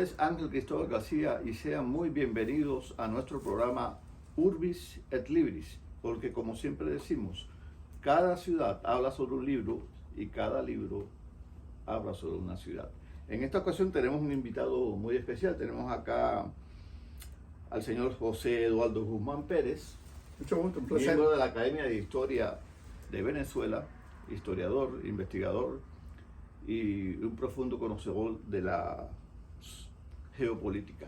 nombre es Ángel Cristóbal García y sean muy bienvenidos a nuestro programa Urbis et Libris, porque como siempre decimos, cada ciudad habla sobre un libro y cada libro habla sobre una ciudad. En esta ocasión tenemos un invitado muy especial, tenemos acá al señor José Eduardo Guzmán Pérez, Mucho gusto, un placer. miembro de la Academia de Historia de Venezuela, historiador, investigador y un profundo conocedor de la geopolítica.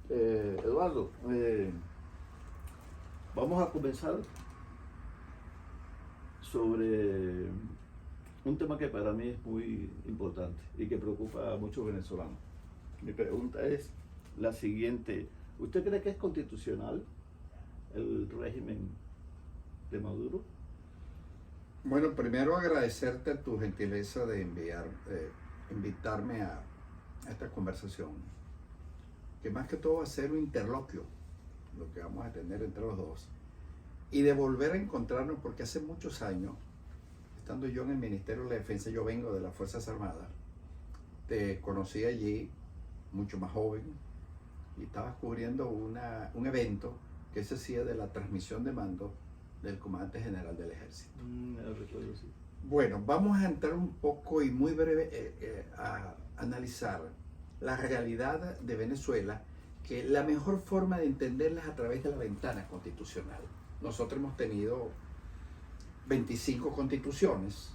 Eduardo, vamos a comenzar sobre un tema que para mí es muy importante y que preocupa a muchos venezolanos. Mi pregunta es la siguiente: ¿usted cree que es constitucional el régimen de Maduro? Bueno, primero agradecerte tu gentileza de invitarme a esta conversación, que más que todo va a ser un interloquio, lo que vamos a tener entre los dos, y de volver a encontrarnos, porque hace muchos años, estando yo en el Ministerio de la Defensa, yo vengo de las Fuerzas Armadas, te conocí allí, mucho más joven, y estabas cubriendo un evento que se hacía de la transmisión de mando del Comandante General del Ejército. Recuerdo, sí. Bueno, vamos a entrar un poco y muy breve a analizar la realidad de Venezuela, que la mejor forma de entenderla es a través de la ventana constitucional. Nosotros hemos tenido 25 constituciones,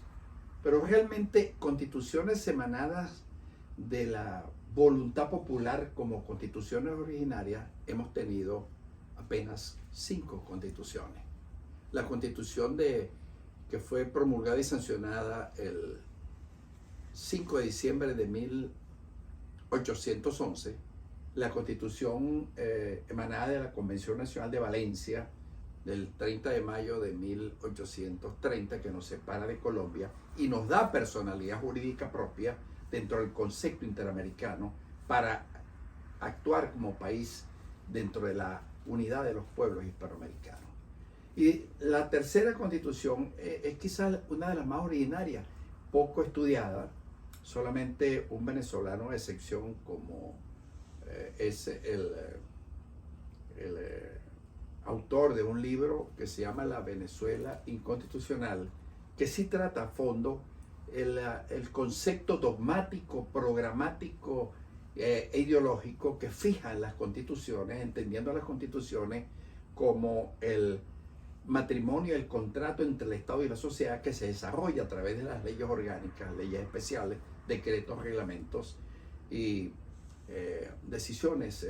pero realmente constituciones emanadas de la voluntad popular como constituciones originarias hemos tenido apenas 5 constituciones. La constitución que fue promulgada y sancionada el 5 de diciembre de 1811, la constitución emanada de la Convención Nacional de Valencia del 30 de mayo de 1830, que nos separa de Colombia y nos da personalidad jurídica propia dentro del concepto interamericano para actuar como país dentro de la unidad de los pueblos hispanoamericanos. Y la tercera constitución es quizás una de las más originarias, poco estudiada, solamente un venezolano de excepción como es el autor de un libro que se llama La Venezuela Inconstitucional, que sí trata a fondo el concepto dogmático, programático e ideológico que fijan las constituciones, entendiendo las constituciones como el matrimonio, el contrato entre el Estado y la sociedad que se desarrolla a través de las leyes orgánicas, leyes especiales, decretos, reglamentos y decisiones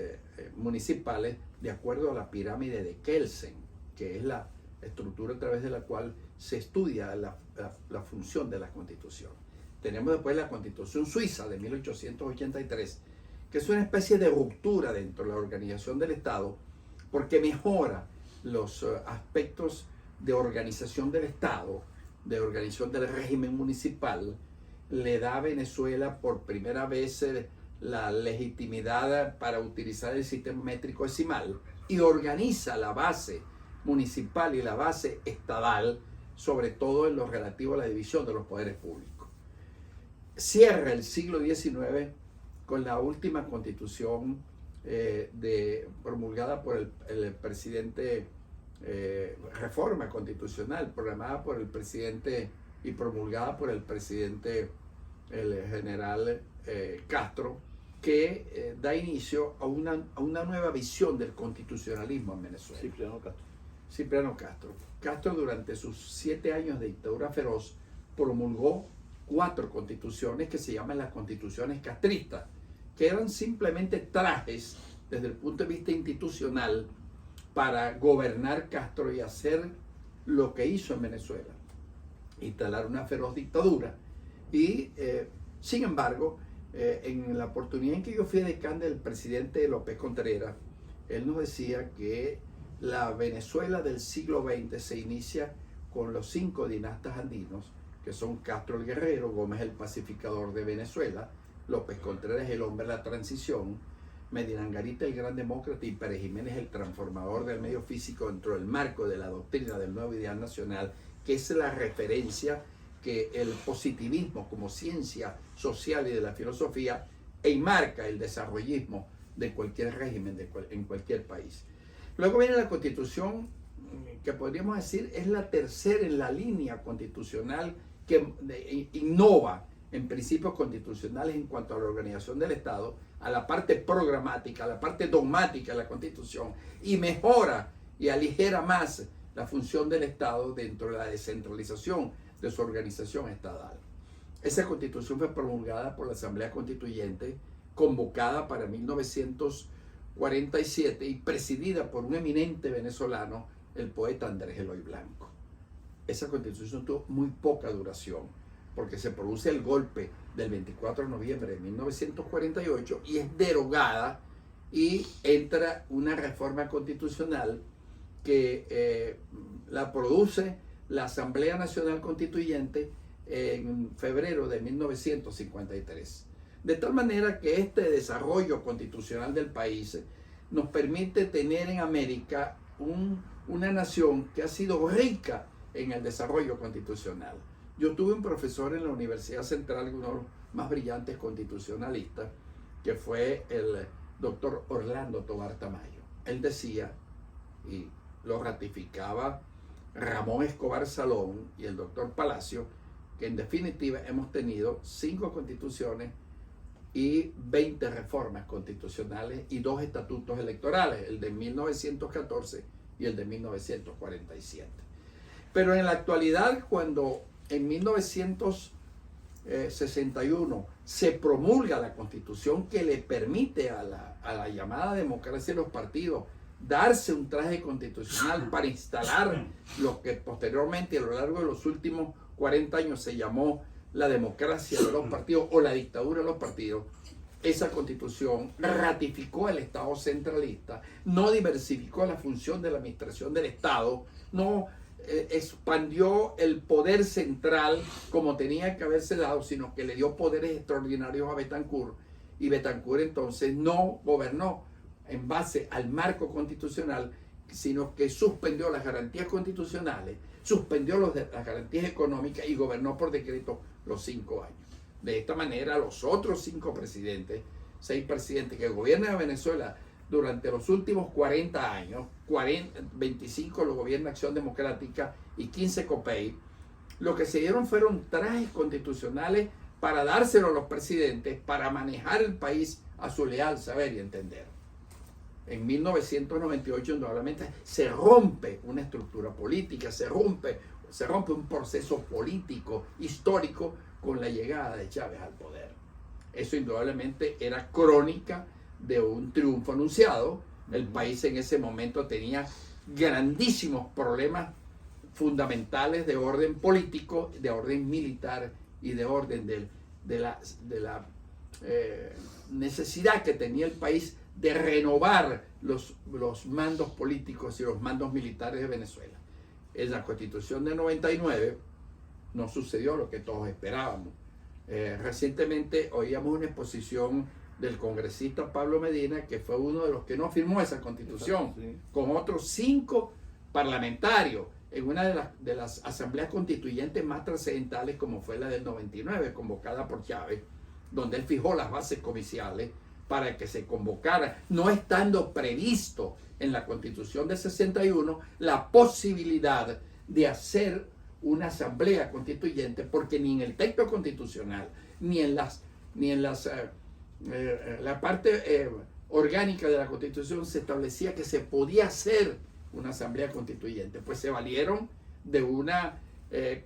municipales de acuerdo a la pirámide de Kelsen, que es la estructura a través de la cual se estudia la función de la Constitución. Tenemos después la Constitución Suiza de 1883, que es una especie de ruptura dentro de la organización del Estado, porque mejora los aspectos de organización del Estado, de organización del régimen municipal, le da a Venezuela por primera vez la legitimidad para utilizar el sistema métrico decimal y organiza la base municipal y la base estatal, sobre todo en lo relativo a la división de los poderes públicos. Cierra el siglo XIX con la última constitución promulgada por el presidente, reforma constitucional programada por el presidente y promulgada por el presidente, el general Castro, que da inicio a una nueva visión del constitucionalismo en Venezuela. Cipriano Castro. Castro, durante sus 7 años de dictadura feroz, promulgó 4 constituciones que se llaman las constituciones castristas, que eran simplemente trajes desde el punto de vista institucional para gobernar Castro y hacer lo que hizo en Venezuela, instalar una feroz dictadura. Y sin embargo, en la oportunidad en que yo fui decán del presidente López Contreras, él nos decía que la Venezuela del siglo XX se inicia con los 5 dinastas andinos, que son Castro el Guerrero, Gómez el Pacificador de Venezuela, López Contreras el hombre de la transición, Medina Angarita el gran demócrata y Pérez Jiménez el transformador del medio físico dentro del marco de la doctrina del nuevo ideal nacional, que es la referencia que el positivismo como ciencia social y de la filosofía e marca el desarrollismo de cualquier régimen en cualquier país. Luego viene la Constitución, que podríamos decir es la tercera en la línea constitucional que innova en principios constitucionales en cuanto a la organización del Estado, a la parte programática, a la parte dogmática de la Constitución, y mejora y aligera más la función del Estado dentro de la descentralización de su organización estatal. Esa Constitución fue promulgada por la Asamblea Constituyente, convocada para 1947 y presidida por un eminente venezolano, el poeta Andrés Eloy Blanco. Esa Constitución tuvo muy poca duración, porque se produce el golpe del 24 de noviembre de 1948 y es derogada y entra una reforma constitucional que la produce la Asamblea Nacional Constituyente en febrero de 1953. De tal manera que este desarrollo constitucional del país nos permite tener en América una nación que ha sido rica en el desarrollo constitucional. Yo tuve un profesor en la Universidad Central, uno de los más brillantes constitucionalistas, que fue el doctor Orlando Tobar Tamayo. Él decía, y lo ratificaba Ramón Escobar Salón y el doctor Palacio, que en definitiva hemos tenido 5 constituciones y 20 reformas constitucionales y 2 estatutos electorales, el de 1914 y el de 1947. Pero en la actualidad, cuando en 1961 se promulga la Constitución que le permite a la llamada democracia de los partidos darse un traje constitucional para instalar lo que posteriormente a lo largo de los últimos 40 años se llamó la democracia de los partidos o la dictadura de los partidos, esa Constitución ratificó el Estado centralista, no diversificó la función de la administración del Estado, no expandió el poder central como tenía que haberse dado, sino que le dio poderes extraordinarios a Betancourt, y Betancourt entonces no gobernó en base al marco constitucional, sino que suspendió las garantías constitucionales, suspendió las garantías económicas y gobernó por decreto los 5 años. De esta manera, los otros 5 presidentes, 6 presidentes que gobiernan a Venezuela durante los últimos 40 años, 25 lo gobierna Acción Democrática y 15 COPEI, lo que se dieron fueron trajes constitucionales para dárselo a los presidentes para manejar el país a su leal saber y entender. En 1998, indudablemente, se rompe una estructura política, se rompe un proceso político histórico con la llegada de Chávez al poder. Eso indudablemente era crónica de un triunfo anunciado. El país en ese momento tenía grandísimos problemas fundamentales de orden político, de orden militar y de orden de la necesidad que tenía el país de renovar los mandos políticos y los mandos militares de Venezuela. En la Constitución de 99 no sucedió lo que todos esperábamos. Recientemente oíamos una exposición del congresista Pablo Medina, que fue uno de los que no firmó esa Constitución, sí, con otros 5 parlamentarios en una de las asambleas constituyentes más trascendentales, como fue la del 99, convocada por Chávez, donde él fijó las bases comiciales para que se convocara, no estando previsto en la Constitución de 61 la posibilidad de hacer una asamblea constituyente, porque ni en el texto constitucional ni en la parte orgánica de la Constitución se establecía que se podía hacer una asamblea constituyente. Pues se valieron de una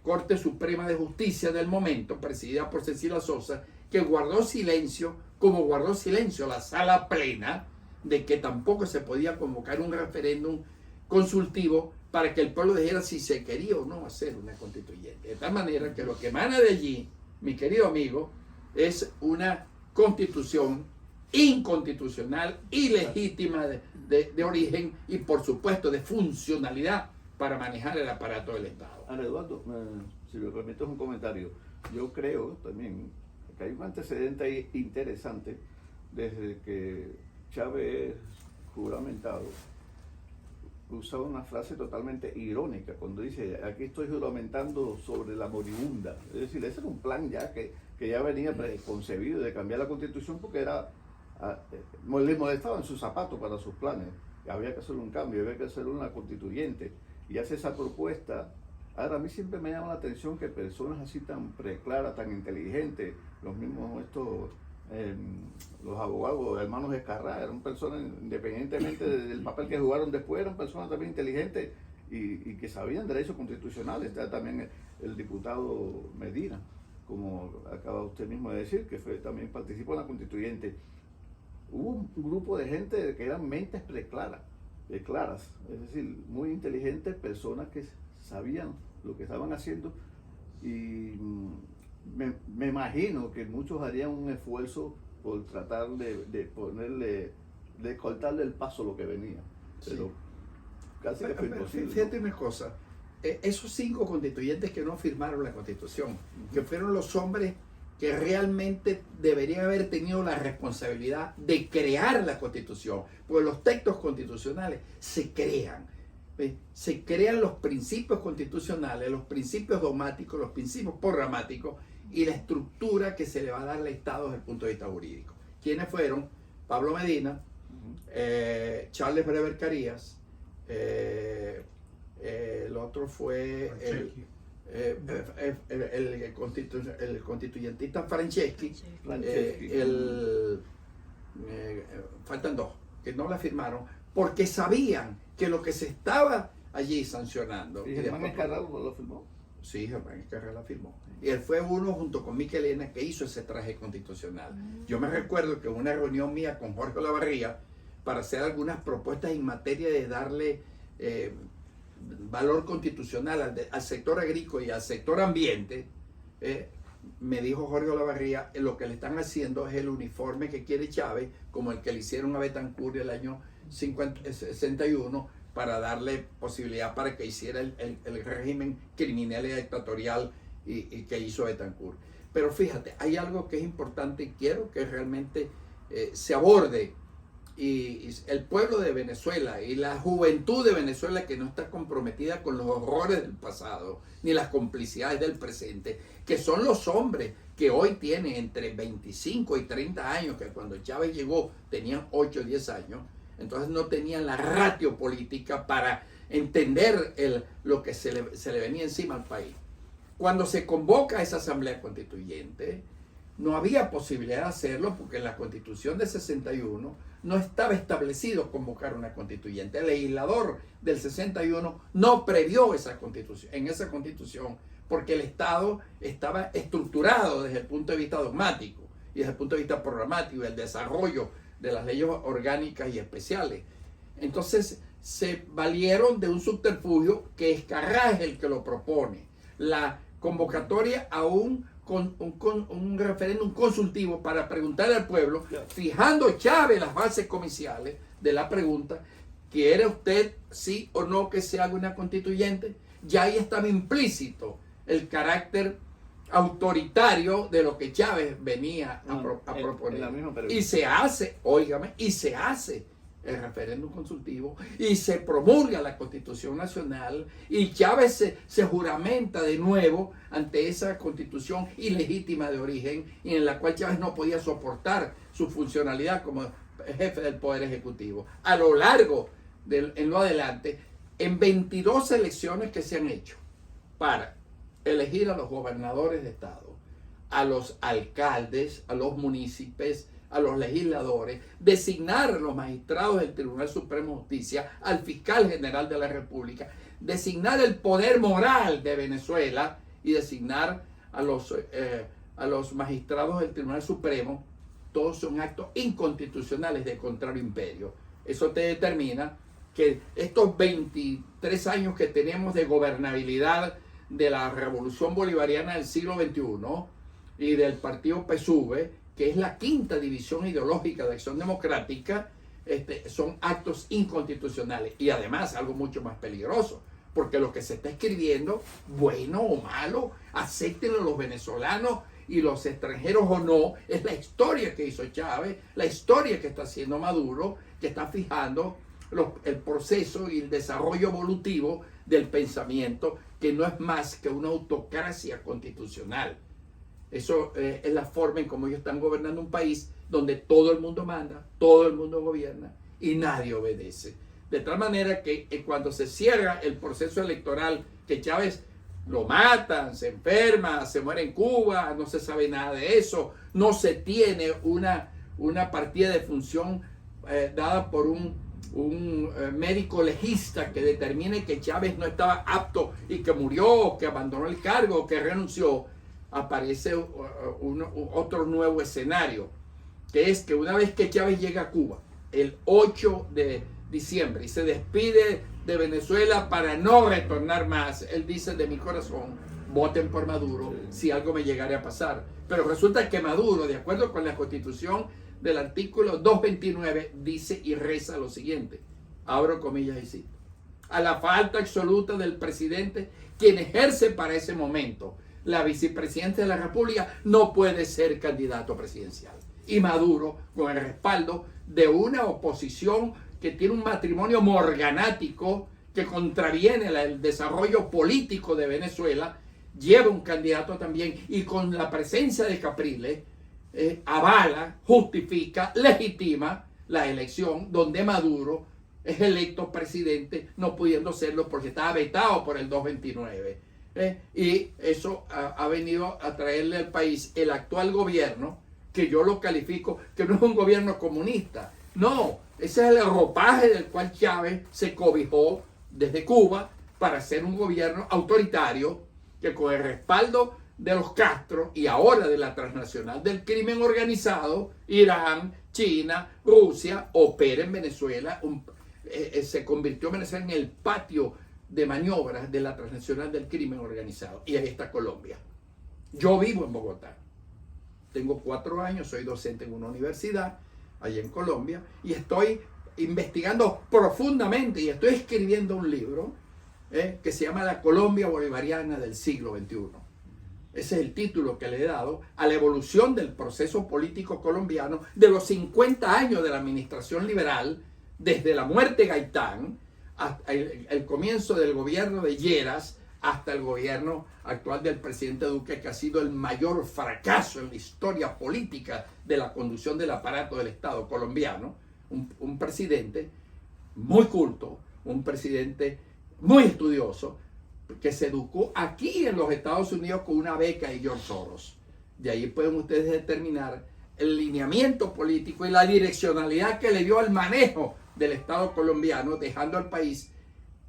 Corte Suprema de Justicia del momento, presidida por Cecilia Sosa, que guardó silencio, como guardó silencio la sala plena, de que tampoco se podía convocar un referéndum consultivo para que el pueblo dijera si se quería o no hacer una constituyente. De tal manera que lo que emana de allí, mi querido amigo, es una constitución inconstitucional, ilegítima de origen y por supuesto de funcionalidad para manejar el aparato del Estado. Ana Eduardo, si me permites un comentario, yo creo también que hay un antecedente ahí interesante desde que Chávez juramentado usaba una frase totalmente irónica cuando dice, aquí estoy juramentando sobre la moribunda. Es decir, ese era un plan ya que ya venía preconcebido de cambiar la Constitución porque le molestaban sus zapatos para sus planes. Había que hacer un cambio, había que hacer una constituyente. Y hace esa propuesta. Ahora, a mí siempre me llama la atención que personas así tan preclaras, tan inteligentes, los mismos los abogados, hermanos Escarrá, eran personas, independientemente del papel que jugaron después, eran personas también inteligentes y que sabían derechos constitucionales. Está también el diputado Medina, como acaba usted mismo de decir, que también participó en la constituyente. Hubo un grupo de gente que eran mentes claras, es decir, muy inteligentes, personas que sabían lo que estaban haciendo, y me imagino que muchos harían un esfuerzo por tratar de cortarle el paso a lo que venía, pero sí, casi que fue imposible. Fíjate una cosa, esos 5 constituyentes que no firmaron la Constitución, que fueron los hombres que realmente deberían haber tenido la responsabilidad de crear la Constitución, porque los textos constitucionales se crean. Se crean los principios constitucionales, los principios dogmáticos, los principios programáticos y la estructura que se le va a dar al Estado desde el punto de vista jurídico. ¿Quiénes fueron? Pablo Medina, Charles Brever Carías, el otro fue el constituyentista Franceschi, faltan 2 que no la firmaron porque sabían que lo que se estaba allí sancionando. ¿Y Germán Escarrá lo firmó? Sí, Germán Escarrá la firmó. Y él fue uno, junto con Michelena, que hizo ese traje constitucional. Yo me recuerdo que en una reunión mía con Jorge Olavarría, para hacer algunas propuestas en materia de darle valor constitucional al sector agrícola y al sector ambiente, me dijo Jorge Olavarría, lo que le están haciendo es el uniforme que quiere Chávez, como el que le hicieron a Betancourt el año 61, para darle posibilidad para que hiciera el régimen criminal y dictatorial y que hizo Betancourt. Pero fíjate, hay algo que es importante y quiero que realmente se aborde, y el pueblo de Venezuela y la juventud de Venezuela, que no está comprometida con los horrores del pasado ni las complicidades del presente, que son los hombres que hoy tienen entre 25 y 30 años, que cuando Chávez llegó tenían 8 o 10 años, entonces no tenían la ratio política para entender lo que se le venía encima al país. Cuando se convoca a esa asamblea constituyente, no había posibilidad de hacerlo porque en la Constitución de 61 no estaba establecido convocar una constituyente. El legislador del 61 no previó esa constitución porque el Estado estaba estructurado desde el punto de vista dogmático y desde el punto de vista programático y el desarrollo de las leyes orgánicas y especiales. Entonces se valieron de un subterfugio que Escarrá es el que lo propone, la convocatoria a un referéndum consultivo para preguntarle al pueblo, fijando Chávez las bases comerciales de la pregunta: ¿quiere usted sí o no que se haga una constituyente? Ya ahí estaba implícito el carácter autoritario de lo que Chávez venía a proponer. Y se hace, óigame, el referéndum consultivo y se promulga la Constitución Nacional y Chávez se juramenta de nuevo ante esa Constitución ilegítima de origen y en la cual Chávez no podía soportar su funcionalidad como jefe del Poder Ejecutivo. A lo largo, en lo adelante, en 22 elecciones que se han hecho para elegir a los gobernadores de estado, a los alcaldes, a los municipios, a los legisladores, designar a los magistrados del Tribunal Supremo de Justicia, al fiscal general de la República, designar el poder moral de Venezuela y designar a los magistrados del Tribunal Supremo, todos son actos inconstitucionales de contrario imperio. Eso te determina que estos 23 años que tenemos de gobernabilidad de la Revolución Bolivariana del siglo XXI y del partido PSUV, que es la quinta división ideológica de Acción Democrática, son actos inconstitucionales. Y además, algo mucho más peligroso, porque lo que se está escribiendo, bueno o malo, acéptenlo los venezolanos y los extranjeros o no, es la historia que hizo Chávez, la historia que está haciendo Maduro, que está fijando el proceso y el desarrollo evolutivo del pensamiento, que no es más que una autocracia constitucional. Eso es la forma en cómo ellos están gobernando un país donde todo el mundo manda, todo el mundo gobierna y nadie obedece. De tal manera que cuando se cierra el proceso electoral, que Chávez lo matan, se enferma, se muere en Cuba, no se sabe nada de eso, no se tiene una partida de función dada por un médico legista que determine que Chávez no estaba apto y que murió, o que abandonó el cargo, o que renunció. Aparece otro nuevo escenario, que es que una vez que Chávez llega a Cuba el 8 de diciembre y se despide de Venezuela para no retornar más, él dice: de mi corazón, voten por Maduro si algo me llegara a pasar. Pero resulta que Maduro, de acuerdo con la Constitución del artículo 229, dice y reza lo siguiente, abro comillas y cito: a la falta absoluta del presidente, quien ejerce para ese momento la vicepresidenta de la República, no puede ser candidato presidencial. Y Maduro, con el respaldo de una oposición que tiene un matrimonio morganático que contraviene el desarrollo político de Venezuela, lleva un candidato también, y con la presencia de Capriles avala, justifica, legitima la elección donde Maduro es electo presidente, no pudiendo serlo porque estaba vetado por el 229. Y eso ha venido a traerle al país el actual gobierno, que yo lo califico que no es un gobierno comunista. No, ese es el ropaje del cual Chávez se cobijó desde Cuba para ser un gobierno autoritario que, con el respaldo de los Castro y ahora de la transnacional del crimen organizado, Irán, China, Rusia, opera en Venezuela. Se convirtió Venezuela en el patio de maniobras de la transnacional del crimen organizado. Y ahí está Colombia. Yo vivo en Bogotá. Tengo 4 años, soy docente en una universidad allá en Colombia y estoy investigando profundamente y estoy escribiendo un libro que se llama La Colombia Bolivariana del siglo XXI. Ese es el título que le he dado a la evolución del proceso político colombiano de los 50 años de la administración liberal, desde la muerte de Gaitán hasta el comienzo del gobierno de Lleras, hasta el gobierno actual del presidente Duque, que ha sido el mayor fracaso en la historia política de la conducción del aparato del Estado colombiano. Un presidente muy culto, un presidente muy estudioso, que se educó aquí en los Estados Unidos con una beca de George Soros. De ahí pueden ustedes determinar el lineamiento político y la direccionalidad que le dio al manejo del Estado colombiano, dejando al país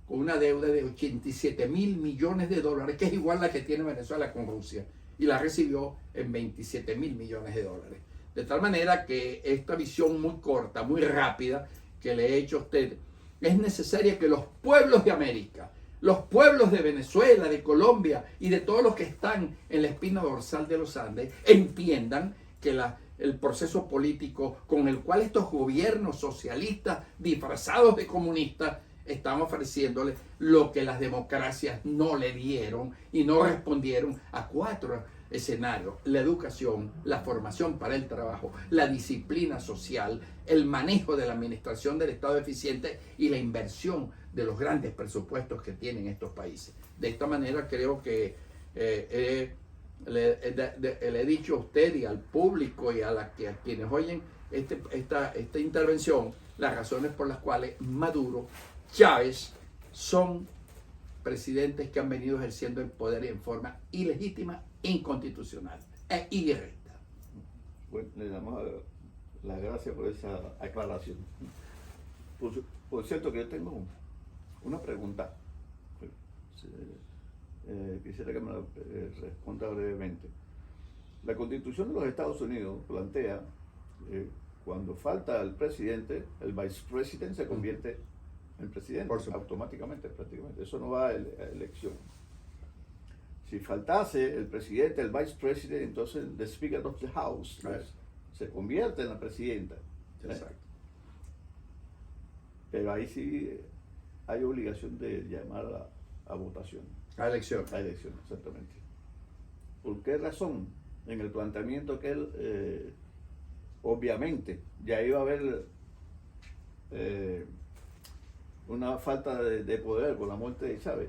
con una deuda de 87.000 millones de dólares, que es igual a la que tiene Venezuela con Rusia, y la recibió en 27.000 millones de dólares. De tal manera que esta visión muy corta, muy rápida, que le he hecho a usted, es necesaria que los pueblos de América, los pueblos de Venezuela, de Colombia y de todos los que están en la espina dorsal de los Andes, entiendan que el proceso político con el cual estos gobiernos socialistas disfrazados de comunistas están ofreciéndole lo que las democracias no le dieron y no respondieron a 4 escenarios: la educación, la formación para el trabajo, la disciplina social, el manejo de la administración del Estado eficiente y la inversión de los grandes presupuestos que tienen estos países. De esta manera creo que le he dicho a usted y al público y a quienes oyen esta intervención las razones por las cuales Maduro, Chávez son presidentes que han venido ejerciendo el poder en forma ilegítima, inconstitucional e irrecta. Bueno, le damos las gracias por esa aclaración. Por cierto, que yo tengo una pregunta. Quisiera que me la responda brevemente. La Constitución de los Estados Unidos plantea cuando falta el presidente, el vicepresidente se convierte en presidente automáticamente, prácticamente. Eso no va a elección. Si faltase el presidente, el vicepresidente, entonces the Speaker of the House se convierte en la presidenta. Exacto. Pero ahí sí hay obligación de llamar a votación. A elección. A elección, exactamente. ¿Por qué razón? En el planteamiento que él, obviamente, ya iba a haber una falta de poder con la muerte de Chávez.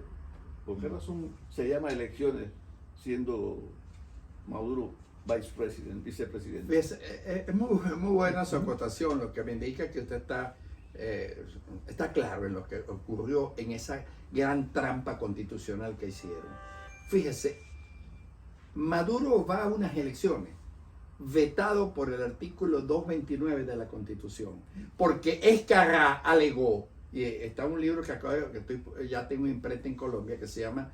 ¿Por qué razón se llama elecciones siendo Maduro vicepresidente? Es muy buena su acotación, lo que me indica que usted está claro en lo que ocurrió en esa gran trampa constitucional que hicieron. Fíjese, Maduro va a unas elecciones vetado por el artículo 229 de la Constitución, porque Escarrá alegó, y está un libro que ya tengo imprenta en Colombia, que se llama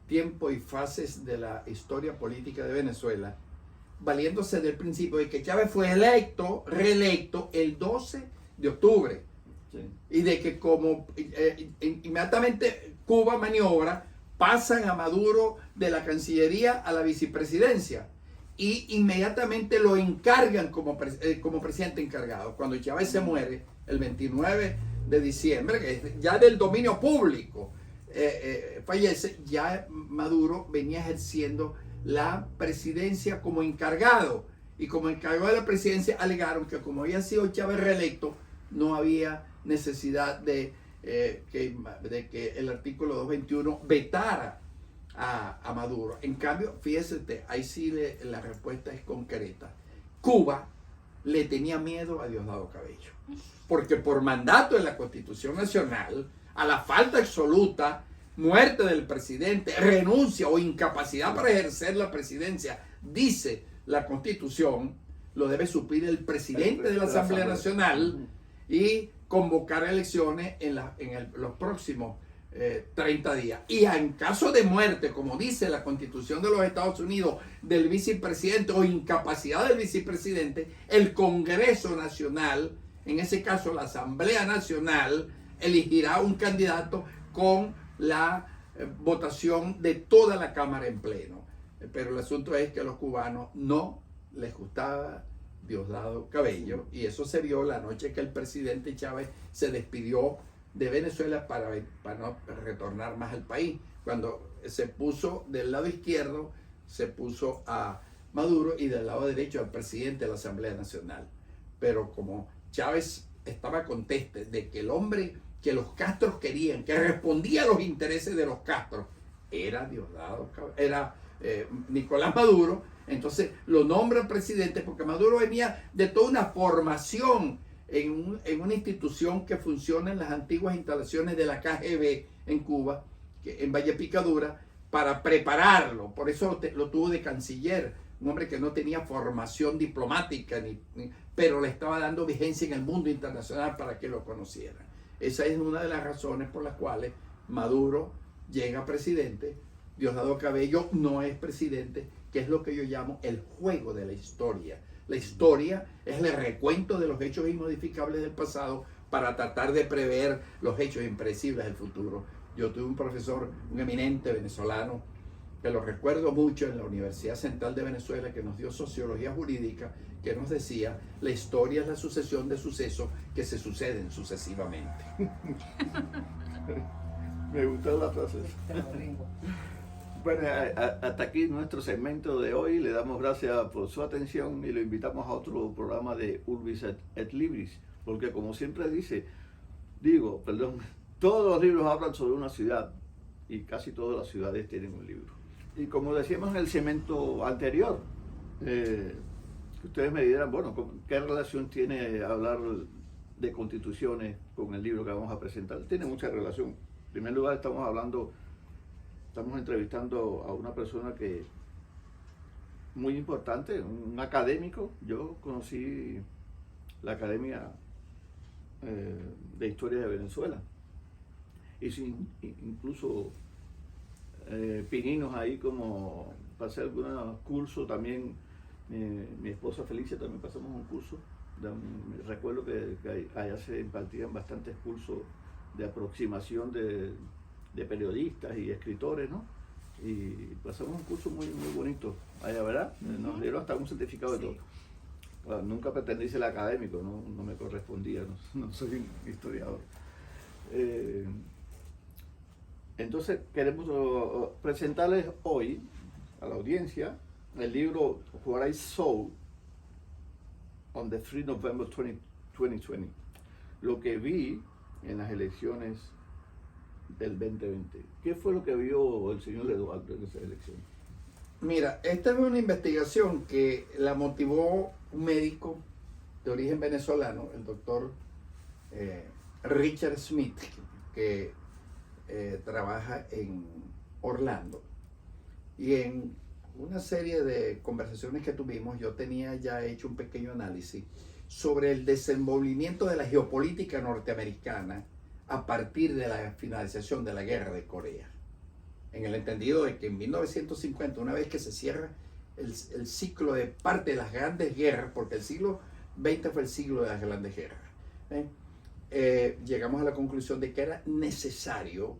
Tiempo y fases de la historia política de Venezuela, valiéndose del principio de que Chávez fue reelecto el 12 de octubre, sí, y de que como inmediatamente Cuba maniobra, pasan a Maduro de la Cancillería a la vicepresidencia y inmediatamente lo encargan como presidente encargado. Cuando Chávez se muere el 29 de diciembre, que es ya del dominio público, fallece, ya Maduro venía ejerciendo la presidencia como encargado, y como encargado de la presidencia alegaron que como había sido Chávez reelecto, no había necesidad de que el artículo 221 vetara a Maduro. En cambio, fíjese usted, ahí sí la respuesta es concreta. Cuba le tenía miedo a Diosdado Cabello, porque por mandato de la Constitución Nacional, a la falta absoluta, muerte del presidente, renuncia o incapacidad para ejercer la presidencia, dice la Constitución, lo debe suplir el presidente de la Asamblea Nacional y convocar elecciones en los próximos 30 días. Y en caso de muerte, como dice la Constitución de los Estados Unidos, del vicepresidente o incapacidad del vicepresidente, el Congreso Nacional, en ese caso la Asamblea Nacional, elegirá un candidato con la votación de toda la Cámara en pleno. Pero el asunto es que a los cubanos no les gustaba Diosdado Cabello, y eso se vio la noche que el presidente Chávez se despidió de Venezuela para no retornar más al país. Cuando se puso del lado izquierdo, se puso a Maduro, y del lado derecho al presidente de la Asamblea Nacional. Pero como Chávez estaba conteste de que el hombre que los Castros querían, que respondía a los intereses de los Castros, era Nicolás Maduro, entonces lo nombra presidente, porque Maduro venía de toda una formación en una institución que funciona en las antiguas instalaciones de la KGB en Cuba, en Valle Picadura, para prepararlo. Por eso lo tuvo de canciller, un hombre que no tenía formación diplomática, pero le estaba dando vigencia en el mundo internacional para que lo conocieran. Esa es una de las razones por las cuales Maduro llega presidente, Diosdado Cabello no es presidente, que es lo que yo llamo el juego de la historia. La historia es el recuento de los hechos inmodificables del pasado para tratar de prever los hechos impredecibles del futuro. Yo tuve un profesor, un eminente venezolano, que lo recuerdo mucho, en la Universidad Central de Venezuela, que nos dio sociología jurídica, que nos decía: la historia es la sucesión de sucesos que se suceden sucesivamente. Me gustó la frase. Bueno, hasta aquí nuestro segmento de hoy. Le damos gracias por su atención y lo invitamos a otro programa de Urbis et Libris, porque como siempre todos los libros hablan sobre una ciudad y casi todas las ciudades tienen un libro. Y como decíamos en el segmento anterior, que ustedes me dirán, bueno, ¿qué relación tiene hablar de constituciones con el libro que vamos a presentar? Tiene mucha relación. En primer lugar, estamos entrevistando a una persona que muy importante, un académico. Yo conocí la Academia de Historia de Venezuela. Hice incluso pininos ahí como pasé algunos cursos también. Mi esposa Felicia también pasamos un curso. Recuerdo que allá se impartían bastantes cursos de aproximación de periodistas y escritores, ¿no? Y pasamos un curso muy, muy bonito allá, ¿verdad? Nos dieron hasta un certificado de todo. Bueno, nunca pretendí ser académico, no me correspondía, no soy un historiador. Entonces queremos presentarles hoy a la audiencia el libro What I Saw on the 3 November 2020. lo que vi en las elecciones del 2020. ¿Qué fue lo que vio el señor Eduardo en esas elecciones? Mira, esta es una investigación que la motivó un médico de origen venezolano, el doctor Richard Smith, que trabaja en Orlando. Y en una serie de conversaciones que tuvimos, yo tenía ya hecho un pequeño análisis sobre el desenvolvimiento de la geopolítica norteamericana a partir de la finalización de la guerra de Corea. En el entendido de que en 1950, una vez que se cierra el ciclo de parte de las grandes guerras, porque el siglo XX fue el siglo de las grandes guerras, llegamos a la conclusión de que era necesario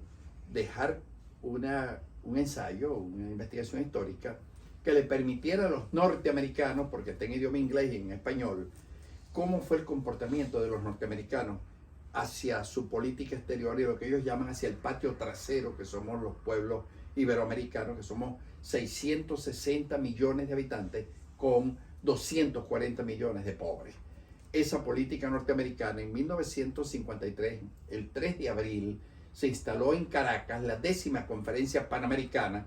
dejar un ensayo, una investigación histórica que le permitiera a los norteamericanos, porque está en idioma inglés y en español, cómo fue el comportamiento de los norteamericanos hacia su política exterior y lo que ellos llaman hacia el patio trasero, que somos los pueblos iberoamericanos, que somos 660 millones de habitantes con 240 millones de pobres. Esa política norteamericana en 1953, el 3 de abril, se instaló en Caracas la 10ª conferencia panamericana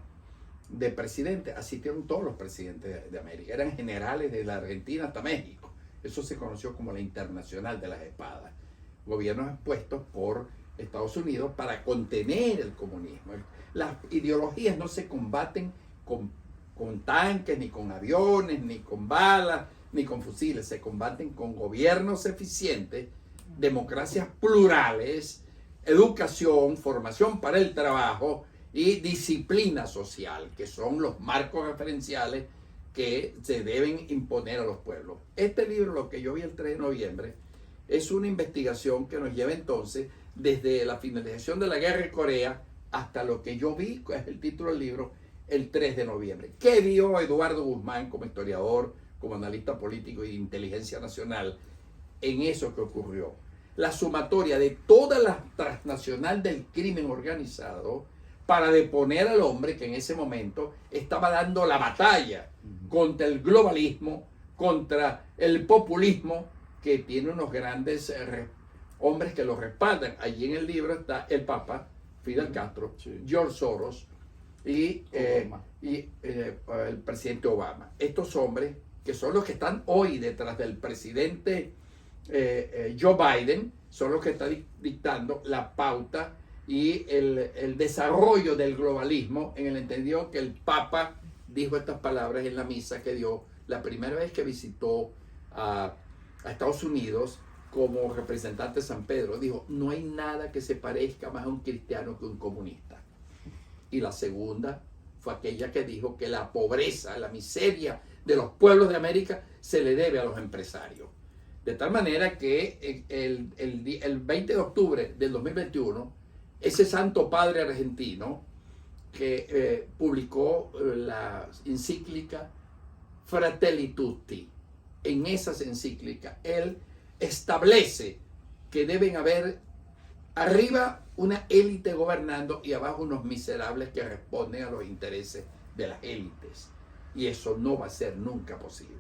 de presidentes. Asistieron todos los presidentes de América, eran generales de la Argentina hasta México. Eso se conoció como la Internacional de las Espadas. Gobiernos expuestos por Estados Unidos para contener el comunismo. Las ideologías no se combaten con tanques, ni con aviones, ni con balas, ni con fusiles. Se combaten con gobiernos eficientes, democracias plurales, educación, formación para el trabajo y disciplina social, que son los marcos referenciales que se deben imponer a los pueblos. Este libro, lo que yo vi el 3 de noviembre, es una investigación que nos lleva entonces desde la finalización de la guerra de Corea hasta lo que yo vi, es el título del libro, el 3 de noviembre. ¿Qué vio Eduardo Guzmán como historiador, como analista político y de inteligencia nacional en eso que ocurrió? La sumatoria de toda la transnacional del crimen organizado para deponer al hombre que en ese momento estaba dando la batalla contra el globalismo, contra el populismo, que tiene unos grandes hombres que lo respaldan. Allí en el libro está el Papa, Fidel Castro, sí, George Soros y el presidente Obama. Estos hombres, que son los que están hoy detrás del presidente Joe Biden, son los que están dictando la pauta y el desarrollo del globalismo, en el entendido que el Papa dijo estas palabras en la misa que dio la primera vez que visitó a Estados Unidos como representante de San Pedro. Dijo: no hay nada que se parezca más a un cristiano que un comunista. Y la segunda fue aquella que dijo que la pobreza, la miseria de los pueblos de América se le debe a los empresarios. De tal manera que el 20 de octubre del 2021, ese santo padre argentino que publicó la encíclica Fratelli Tutti, en esas encíclicas, él establece que deben haber arriba una élite gobernando y abajo unos miserables que responden a los intereses de las élites. Y eso no va a ser nunca posible.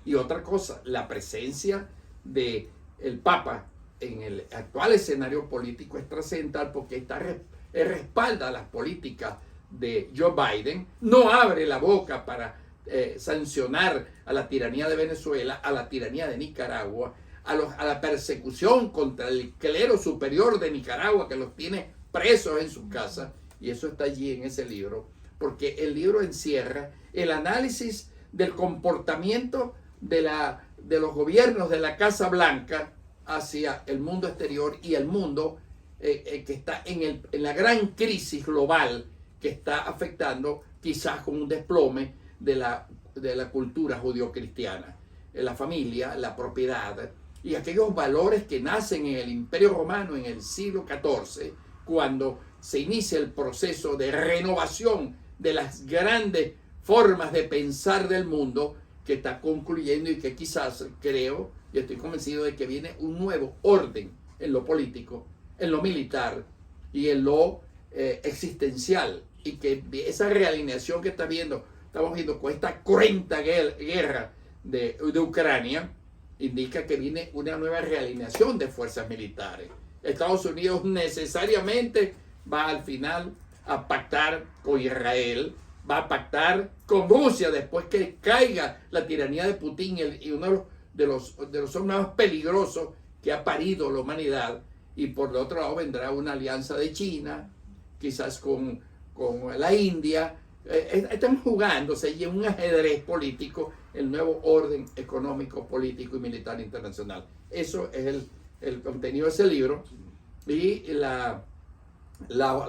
Y otra cosa, la presencia del Papa en el actual escenario político es trascendental, porque respalda las políticas de Joe Biden, no abre la boca para sancionar a la tiranía de Venezuela, a la tiranía de Nicaragua, a la persecución contra el clero superior de Nicaragua, que los tiene presos en su casa. Y eso está allí en ese libro, porque el libro encierra el análisis del comportamiento de los gobiernos de la Casa Blanca hacia el mundo exterior y el mundo que está en la gran crisis global que está afectando, quizás con un desplome de la cultura judio-cristiana, la familia, la propiedad y aquellos valores que nacen en el Imperio Romano en el siglo XIV, cuando se inicia el proceso de renovación de las grandes formas de pensar del mundo, que está concluyendo y que quizás, creo y estoy convencido de que viene un nuevo orden en lo político, en lo militar y en lo existencial, y que esa realineación que estamos viendo con esta cruenta guerra de Ucrania, indica que viene una nueva realineación de fuerzas militares. Estados Unidos necesariamente va al final a pactar con Israel, va a pactar con Rusia después que caiga la tiranía de Putin y uno de los hombres más peligrosos que ha parido la humanidad. Y por el otro lado vendrá una alianza de China, quizás con la India. Están jugándose y en un ajedrez político el nuevo orden económico, político y militar internacional. Eso es el contenido de ese libro y las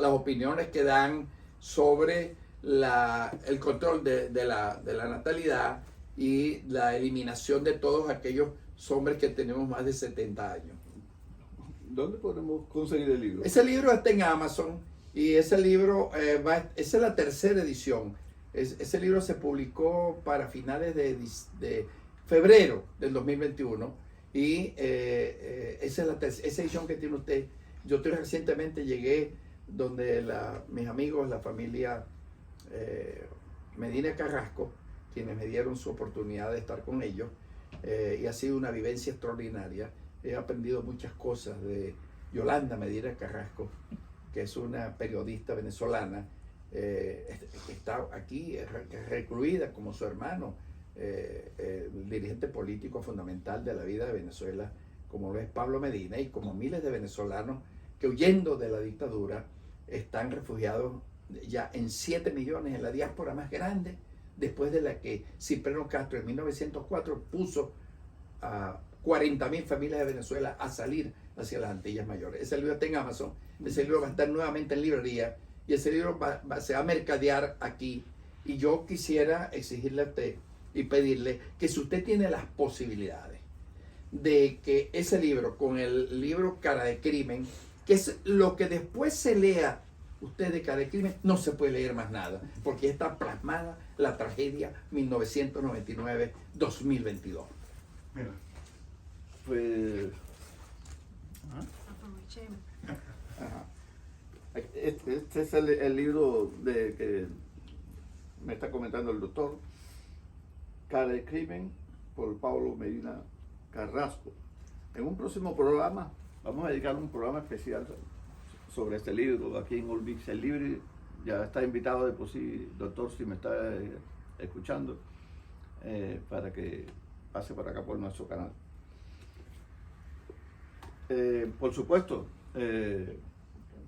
opiniones que dan sobre el control de la natalidad y la eliminación de todos aquellos hombres que tenemos más de 70 años. ¿Dónde podemos conseguir el libro? Ese libro está en Amazon y ese libro, esa es la tercera edición. Ese libro se publicó para finales de febrero del 2021 y esa es esa edición que tiene usted. Yo recientemente llegué donde mis amigos, la familia Medina Carrasco, quienes me dieron su oportunidad de estar con ellos, y ha sido una vivencia extraordinaria. He aprendido muchas cosas de Yolanda Medina Carrasco, que es una periodista venezolana que está aquí recluida como su hermano, el dirigente político fundamental de la vida de Venezuela, como lo es Pablo Medina, y como miles de venezolanos que huyendo de la dictadura están refugiados ya en 7 millones en la diáspora más grande, después de la que Cipriano Castro en 1904 puso a 40.000 familias de Venezuela a salir hacia las Antillas Mayores. Ese libro está en Amazon, ese libro va a estar nuevamente en librería y ese libro se va a mercadear aquí. Y yo quisiera exigirle a usted y pedirle que si usted tiene las posibilidades de que ese libro, con el libro Cara de Crimen, que es lo que después se lea usted de Cara de Crimen, no se puede leer más nada, porque está plasmada la tragedia 1999-2022. Mira. Pues Aprovechemos. este es el libro que me está comentando el doctor, Cara de Crimen, por Pablo Medina Carrasco. En un próximo programa vamos a dedicar un programa especial sobre este libro aquí en Urbis el Libre. Ya está invitado de por sí, doctor, si me está escuchando, para que pase por acá por nuestro canal. Por supuesto,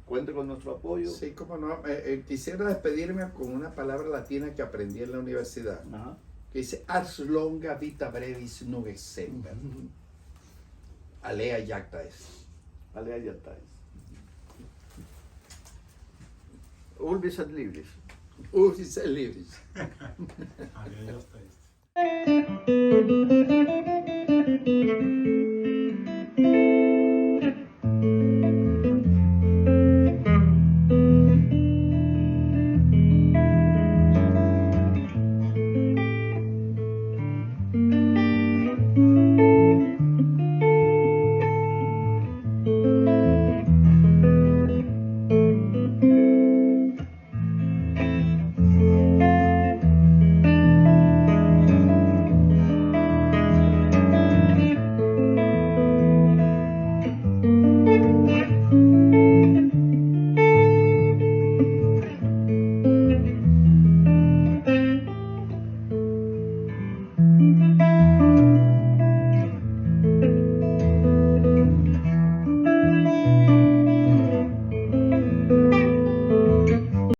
cuente con nuestro apoyo. Sí, cómo no. Quisiera despedirme con una palabra latina que aprendí en la universidad, Ajá. que dice ars longa vita brevis nunc semper. Alea iacta est. Alea iacta est. Urbis et Libris. Urbis et Libris. Allá ya está.